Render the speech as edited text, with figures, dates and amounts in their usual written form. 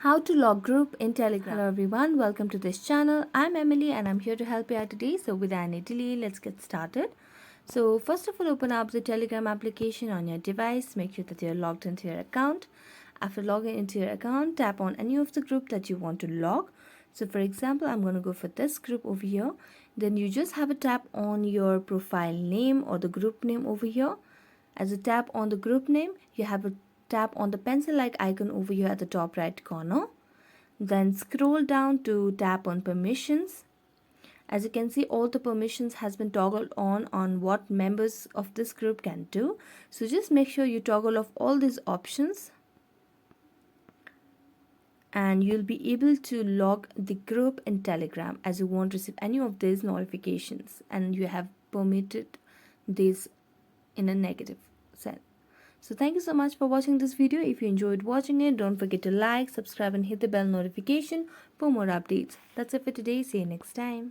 How to log group in Telegram. Hello everyone, welcome to this channel. I'm Emily and I'm here to help you out today. So without any delay, let's get started. So first of all, open up the Telegram application on your device. Make sure that you're logged into your account. After logging into your account, tap on any of the group that you want to log. So for example, I'm going to go for this group over here. Then you just have a tap on your profile name or the group name over here. As you tap on the group name, you have a tap on the pencil-like icon over here at the top right corner. Then scroll down to tap on permissions. As you can see, all the permissions has been toggled on what members of this group can do. So just make sure you toggle off all these options and you'll be able to log the group in Telegram as you won't receive any of these notifications and you have permitted this in a negative sense. So thank you so much for watching this video. If you enjoyed watching it, don't forget to like, subscribe and hit the bell notification for more updates. That's it for today. See you next time.